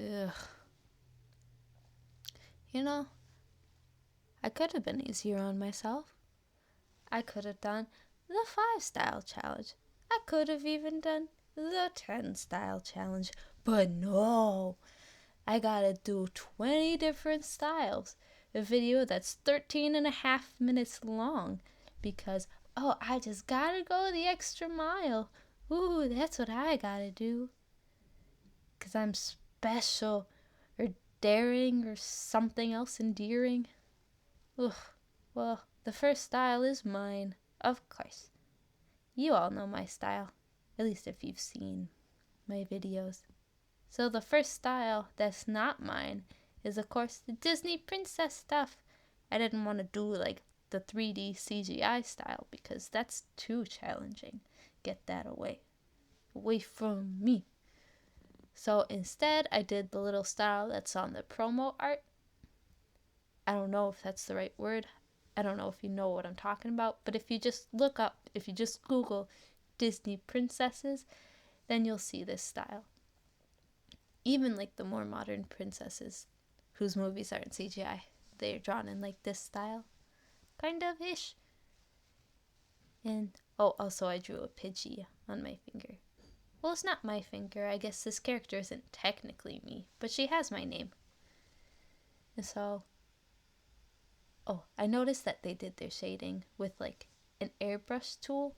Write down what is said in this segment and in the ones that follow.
Ugh. You know, I could have been easier on myself. I could have done the 5 style challenge. I could have even done the 10 style challenge. But no, I gotta do 20 different styles. A video that's 13 and a half minutes long because, oh, I just gotta go the extra mile. Ooh, that's what I gotta do. Because I'm special or daring or something else endearing. Ugh, well, the first style is mine, of course. You all know my style, at least if you've seen my videos. So the first style that's not mine is, of course, the Disney princess stuff. I didn't want to do like the 3D CGI style because that's too challenging. Get that away from me. So instead, I did the little style that's on the promo art. I don't know if that's the right word. I don't know if you know what I'm talking about, but if you just Google Disney princesses, then you'll see this style. Even like the more modern princesses whose movies aren't CGI, they're drawn in like this style. Kind of ish. And oh, also I drew a Pidgey on my finger. Well, it's not my finger. I guess this character isn't technically me, but she has my name. And so, oh, I noticed that they did their shading with like an airbrush tool,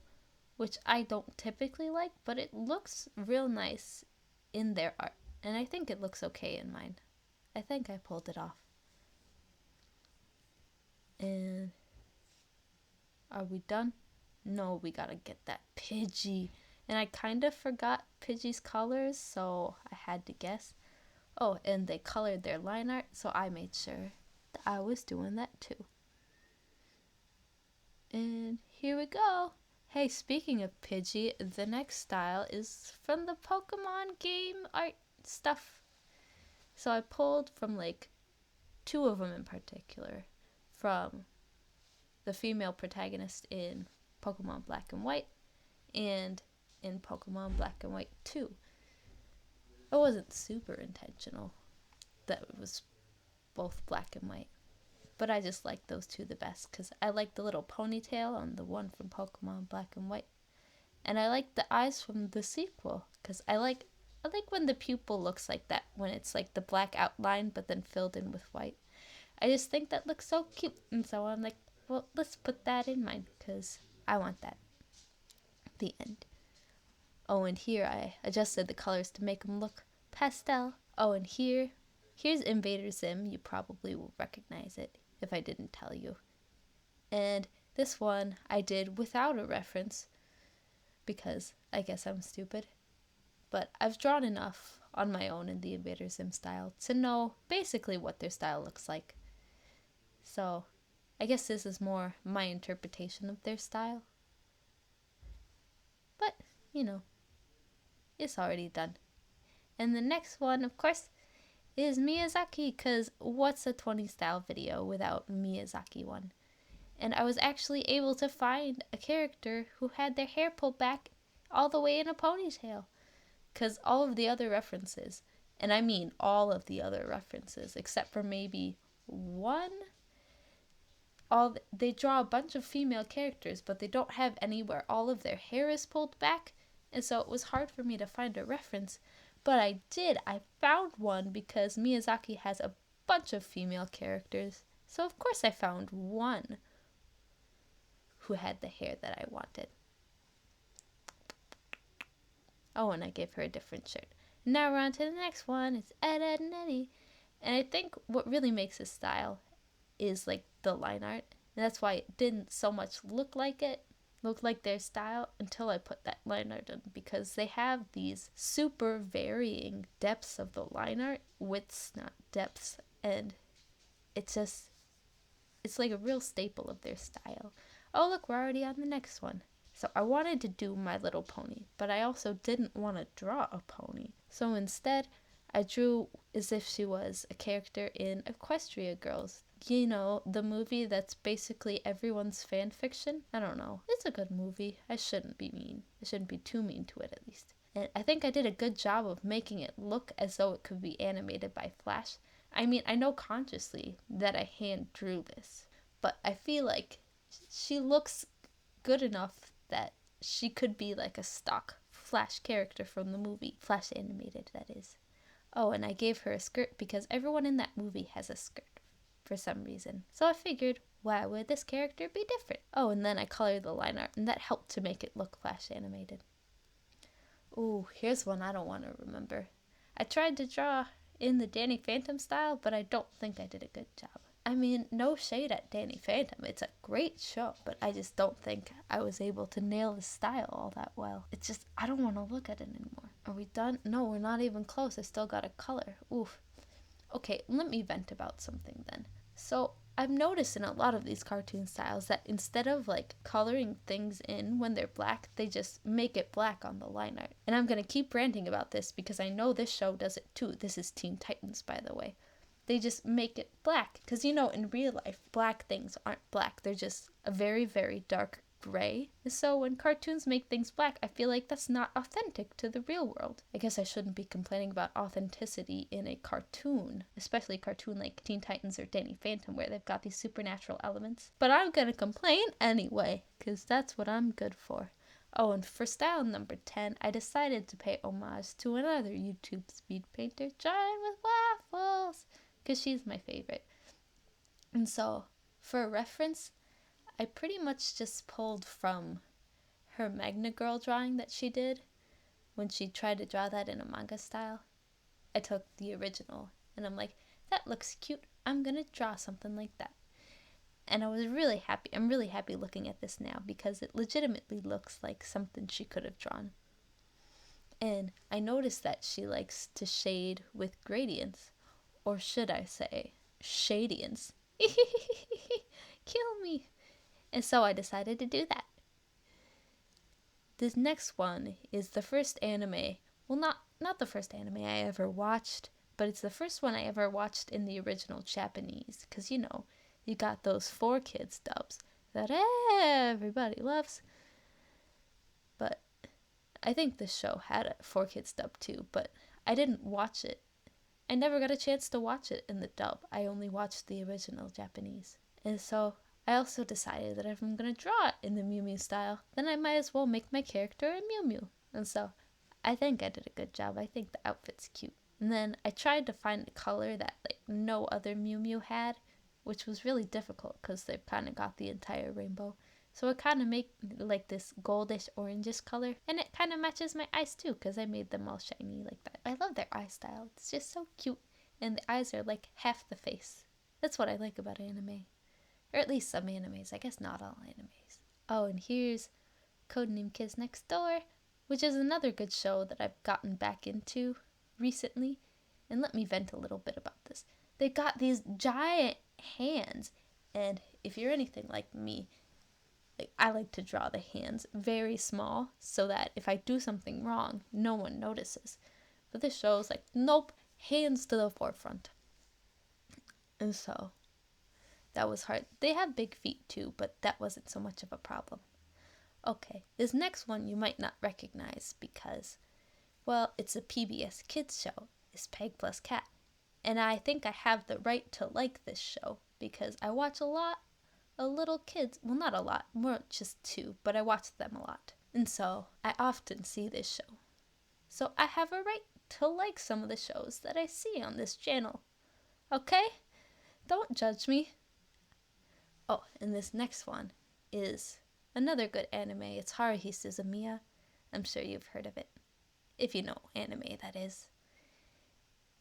which I don't typically like, but it looks real nice in their art. And I think it looks okay in mine. I think I pulled it off. And are we done? No, we gotta get that Pidgey. And I kind of forgot Pidgey's colors, so I had to guess. Oh, and they colored their line art, so I made sure that I was doing that too. And here we go. Hey, speaking of Pidgey, the next style is from the Pokemon game art stuff. So I pulled from like 2 of them in particular from the female protagonist in Pokemon Black and White and in Pokemon Black and White 2. It wasn't super intentional that it was both black and white, but I just like those 2 the best because I like the little ponytail on the one from Pokemon Black and White, and I like the eyes from the sequel because I like when the pupil looks like that, when it's like the black outline but then filled in with white. I just think that looks so cute, and so I'm like, well, let's put that in mine because I want that. The end. Oh, and here I adjusted the colors to make them look pastel. Oh, and here's Invader Zim. You probably will recognize it if I didn't tell you. And this one I did without a reference because I guess I'm stupid. But I've drawn enough on my own in the Invader Zim style to know basically what their style looks like. So I guess this is more my interpretation of their style. But, it's already done. And the next one, of course, is Miyazaki, because what's a 20 style video without Miyazaki one? And I was actually able to find a character who had their hair pulled back all the way in a ponytail. Because all of the other references, and I mean all of the other references, except for maybe one, they draw a bunch of female characters, but they don't have any where all of their hair is pulled back, and so it was hard for me to find a reference. But I found one because Miyazaki has a bunch of female characters, so of course I found one who had the hair that I wanted. Oh, and I gave her a different shirt. Now we're on to the next one. It's Ed, Edd n Eddy. And I think what really makes this style is like the line art. And that's why it didn't so much look like their style until I put that line art in, because they have these super varying depths of the line art, widths, not depths, and it's like a real staple of their style. Oh, look, we're already on the next one. So I wanted to do My Little Pony, but I also didn't want to draw a pony. So instead, I drew as if she was a character in Equestria Girls. You know, the movie that's basically everyone's fan fiction. I don't know. It's a good movie. I shouldn't be mean. I shouldn't be too mean to it, at least. And I think I did a good job of making it look as though it could be animated by Flash. I mean, I know consciously that I hand drew this, but I feel like she looks good enough that she could be like a stock Flash character from the movie, Flash animated, that is. Oh, and I gave her a skirt because everyone in that movie has a skirt for some reason. So I figured, why would this character be different? Oh, and then I colored the line art, and that helped to make it look Flash animated. Ooh, here's one I don't want to remember. I tried to draw in the Danny Phantom style, but I don't think I did a good job. I mean, no shade at Danny Phantom. It's a great show, but I just don't think I was able to nail the style all that well. It's just, I don't want to look at it anymore. Are we done? No, we're not even close. I still got a color. Oof. Okay, let me vent about something then. So, I've noticed in a lot of these cartoon styles that instead of like coloring things in when they're black, they just make it black on the line art. And I'm going to keep ranting about this because I know this show does it too. This is Teen Titans, by the way. They just make it black because, you know, in real life, black things aren't black. They're just a very, very dark gray. So when cartoons make things black, I feel like that's not authentic to the real world. I guess I shouldn't be complaining about authenticity in a cartoon, especially a cartoon like Teen Titans or Danny Phantom where they've got these supernatural elements. But I'm gonna complain anyway, because that's what I'm good for. Oh, and for style number 10, I decided to pay homage to another YouTube speed painter, Giant with Waffles, because she's my favorite. And so, for a reference, I pretty much just pulled from her Magna Girl drawing that she did when she tried to draw that in a manga style. I took the original and I'm like, that looks cute. I'm gonna draw something like that. And I was really happy. I'm really happy looking at this now because it legitimately looks like something she could have drawn. And I noticed that she likes to shade with gradients, or should I say, shadients. Kill me. And so I decided to do that. This next one is the first anime. Well, not the first anime I ever watched, but it's the first one I ever watched in the original Japanese. Because, you know, you got those 4Kids dubs that everybody loves. But I think this show had a 4Kids dub too, but I didn't watch it. I never got a chance to watch it in the dub. I only watched the original Japanese. And so I also decided that if I'm going to draw it in the Mew Mew style, then I might as well make my character a Mew Mew. And so I think I did a good job. I think the outfit's cute. And then I tried to find a color that like no other Mew Mew had, which was really difficult because they've kind of got the entire rainbow. So it kind of made like this goldish orangish color, and it kind of matches my eyes too because I made them all shiny like that. I love their eye style. It's just so cute, and the eyes are like half the face. That's what I like about anime. Or at least some animes. I guess not all animes. Oh, and here's Codename Kids Next Door, which is another good show that I've gotten back into recently. And let me vent a little bit about this. They got these giant hands, and if you're anything like me, like I like to draw the hands very small so that if I do something wrong, no one notices. But this show is like, nope, hands to the forefront. And so that was hard. They have big feet too, but that wasn't so much of a problem. Okay, this next one you might not recognize because, well, it's a PBS Kids show. It's Peg Plus Cat. And I think I have the right to like this show because I watch a lot of little kids. Well, not a lot, more just 2, but I watch them a lot. And so I often see this show. So I have a right to like some of the shows that I see on this channel. Okay? Don't judge me. Oh, and this next one is another good anime. It's Haruhi Suzumiya. I'm sure you've heard of it. If you know anime, that is.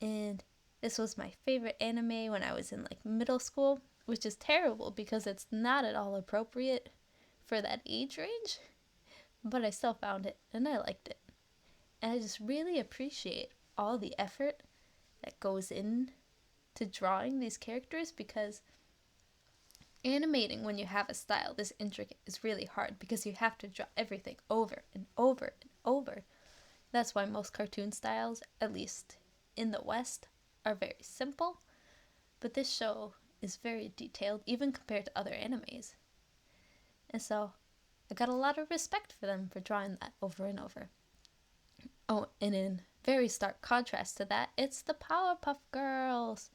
And this was my favorite anime when I was in like middle school, which is terrible because it's not at all appropriate for that age range. But I still found it and I liked it. And I just really appreciate all the effort that goes in to drawing these characters because animating when you have a style this intricate is really hard because you have to draw everything over and over and over. That's why most cartoon styles, at least in the West, are very simple. But this show is very detailed, even compared to other animes. And so I got a lot of respect for them for drawing that over and over. Oh, and in very stark contrast to that, it's the Powerpuff Girls,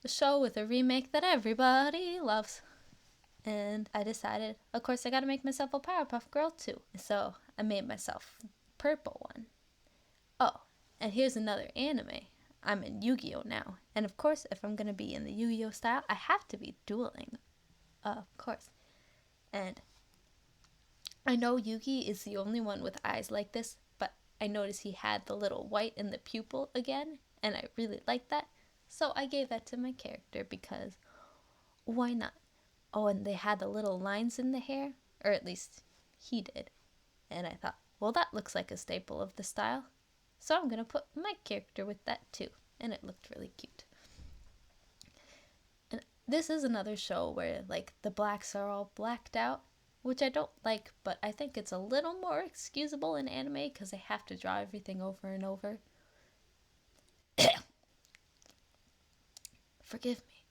the show with a remake that everybody loves. And I decided, of course, I gotta make myself a Powerpuff Girl too. So I made myself a purple one. Oh, and here's another anime. I'm in Yu-Gi-Oh now. And of course, if I'm gonna be in the Yu-Gi-Oh style, I have to be dueling. Of course. And I know Yugi is the only one with eyes like this, but I noticed he had the little white in the pupil again, and I really liked that. So I gave that to my character because why not? Oh, and they had the little lines in the hair, or at least he did. And I thought, well, that looks like a staple of the style. So I'm going to put my character with that too. And it looked really cute. And this is another show where, like, the blacks are all blacked out, which I don't like, but I think it's a little more excusable in anime because they have to draw everything over and over. Forgive me.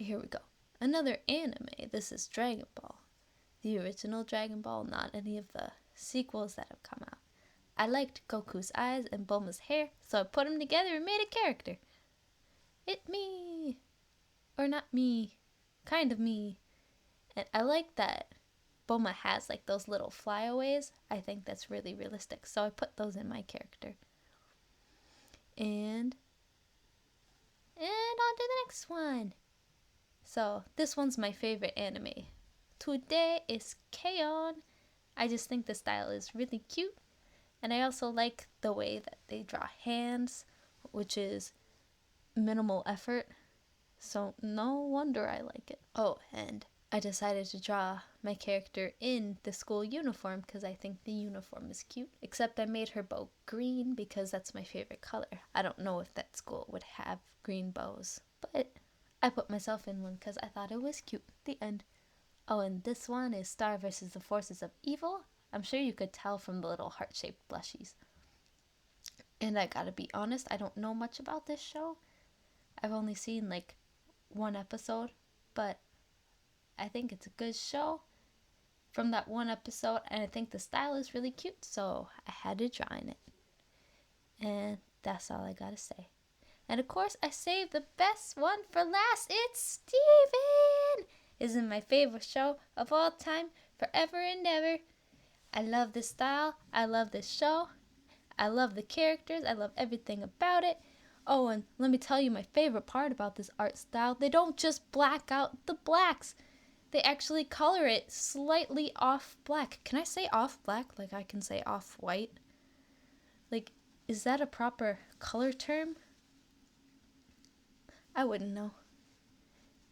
Here we go. Another anime. This is Dragon Ball. The original Dragon Ball, not any of the sequels that have come out. I liked Goku's eyes and Bulma's hair, so I put them together and made a character. It me. Or not me. Kind of me. And I like that Bulma has like those little flyaways. I think that's really realistic, so I put those in my character. And on to the next one. So this one's my favorite anime. Today is K-On! I just think the style is really cute. And I also like the way that they draw hands, which is minimal effort. So no wonder I like it. Oh, and I decided to draw my character in the school uniform because I think the uniform is cute. Except I made her bow green because that's my favorite color. I don't know if that school would have green bows, but I put myself in one because I thought it was cute. The end. Oh, and this one is Star versus the Forces of Evil. I'm sure you could tell from the little heart-shaped blushies. And I gotta be honest, I don't know much about this show. I've only seen like one episode, but I think it's a good show from that one episode, and I think the style is really cute, so I had to draw in it. And that's all I gotta say. And of course, I saved the best one for last. It's Steven! Isn't my favorite show of all time, forever and ever. I love this style. I love this show. I love the characters. I love everything about it. Oh, and let me tell you my favorite part about this art style. They don't just black out the blacks. They actually color it slightly off black. Can I say off black like I can say off white? Like, is that a proper color term? I wouldn't know.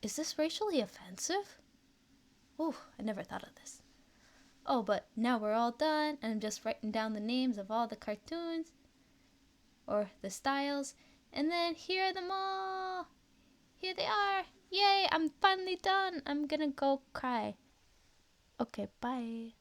Is this racially offensive? Ooh, I never thought of this. Oh, but now we're all done, and I'm just writing down the names of all the cartoons, or the styles, and then here are them all. Here they are. Yay, I'm finally done. I'm gonna go cry. Okay, bye.